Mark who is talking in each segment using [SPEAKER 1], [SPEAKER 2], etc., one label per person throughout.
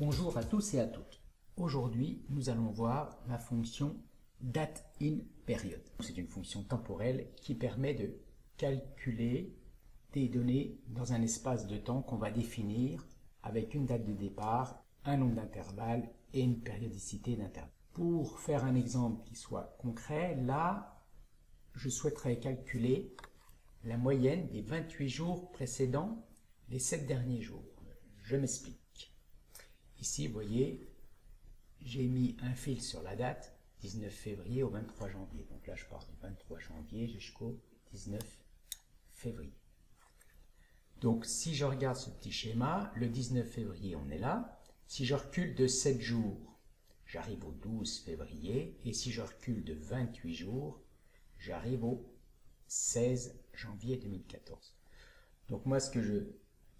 [SPEAKER 1] Bonjour à tous et à toutes. Aujourd'hui, nous allons voir la fonction dateInPeriod. C'est une fonction temporelle qui permet de calculer des données dans un espace de temps qu'on va définir avec une date de départ, un nombre d'intervalles et une périodicité d'intervalle. Pour faire un exemple qui soit concret, là, je souhaiterais calculer la moyenne des 28 jours précédant les 7 derniers jours. Je m'explique. Ici, vous voyez, j'ai mis un fil sur la date 19 février au 23 janvier. Donc là, je pars du 23 janvier jusqu'au 19 février. Donc, si je regarde ce petit schéma, le 19 février, on est là. Si je recule de 7 jours, j'arrive au 12 février. Et si je recule de 28 jours, j'arrive au 16 janvier 2014. Donc moi, ce que je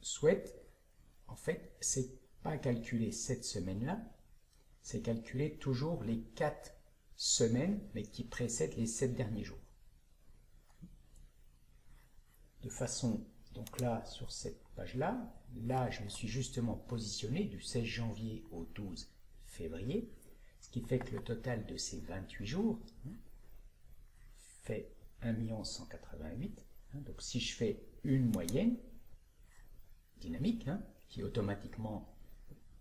[SPEAKER 1] souhaite, en fait, c'est pas calculer cette semaine-là, c'est calculer toujours les 4 semaines, mais qui précèdent les 7 derniers jours. De façon, donc là, sur cette page-là, là, je me suis justement positionné du 16 janvier au 12 février, ce qui fait que le total de ces 28 jours fait 1 188 000. Donc si je fais une moyenne dynamique, qui automatiquement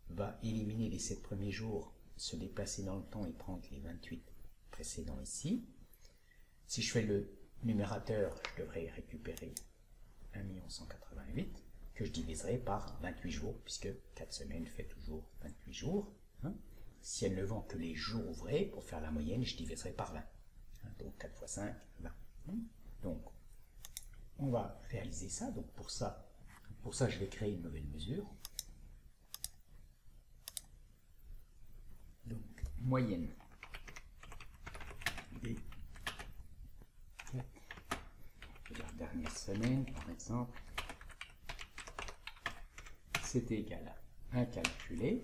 [SPEAKER 1] va éliminer les 7 premiers jours, se déplacer dans le temps et prendre les 28 précédents ici. Si je fais le numérateur, je devrais récupérer 1 188 000 que je diviserai par 28 jours, puisque 4 semaines fait toujours 28 jours. Si elle ne vend que les jours ouvrés, pour faire la moyenne, je diviserai par 20. Donc 4 fois 5, 20. Donc, on va réaliser ça. Donc pour ça, je vais créer une nouvelle mesure. Donc, moyenne des 4 dernières semaines, par exemple, c'est égal à 1 calculé.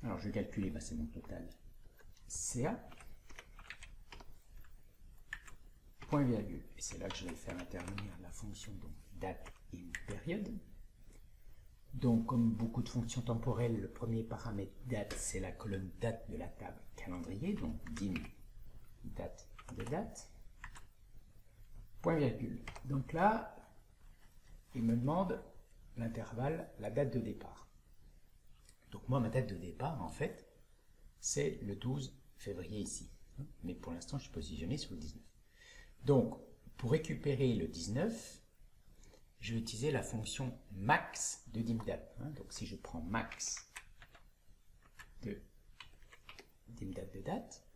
[SPEAKER 1] Alors, je vais calculer, c'est mon total CA. Point virgule. Et c'est là que je vais faire intervenir la fonction dateInPeriod. Donc, comme beaucoup de fonctions temporelles, le premier paramètre date, c'est la colonne date de la table calendrier, donc dim date de date. Point virgule. Donc là, il me demande l'intervalle, la date de départ. Donc moi, ma date de départ, en fait, c'est le 12 février ici. Mais pour l'instant, je suis positionné sur le 19. Donc, pour récupérer le 19, je vais utiliser la fonction max de dimdate. Donc, si je prends max de dimdate de date,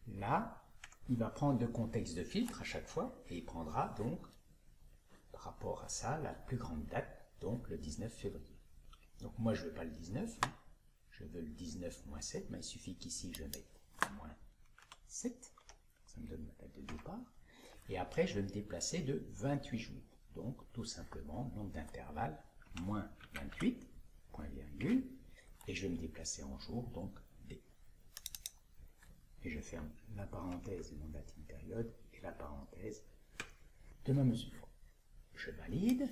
[SPEAKER 1] là, il va prendre le contexte de filtre à chaque fois et il prendra donc, par rapport à ça, la plus grande date, donc le 19 février. Donc, moi, je ne veux pas le 19, je veux le 19 moins 7, mais il suffit qu'ici, je mette moins 7, ça me donne ma date de départ. Et après, je vais me déplacer de 28 jours. Donc, tout simplement, nombre d'intervalles, moins 28, point virgule, et je vais me déplacer en jours, donc D. Et je ferme la parenthèse de mon dateInPeriod et la parenthèse de ma mesure. Je valide,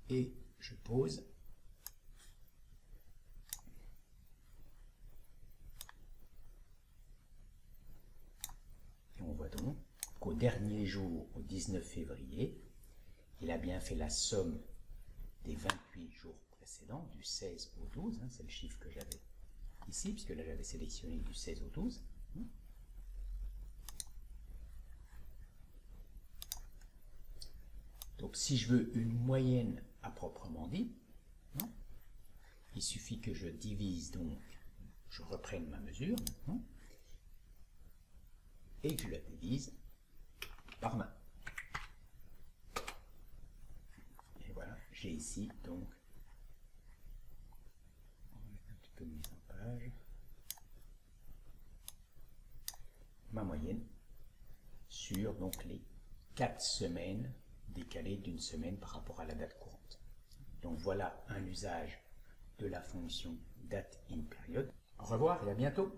[SPEAKER 1] et je pose et on voit donc qu'au dernier jour, au 19 février, il a bien fait la somme des 28 jours précédents, du 16 au 12, c'est le chiffre que j'avais ici, puisque là j'avais sélectionné du 16 au 12. Donc si je veux une moyenne à proprement dit, il suffit que je divise donc, je reprenne ma mesure maintenant, et que je la divise par 20. Et voilà, j'ai ici donc, on va mettre un petit peu de mise en page, ma moyenne sur donc les 4 semaines décalées d'une semaine par rapport à la date courante. Donc voilà un usage de la fonction dateInPeriod. Au revoir et à bientôt.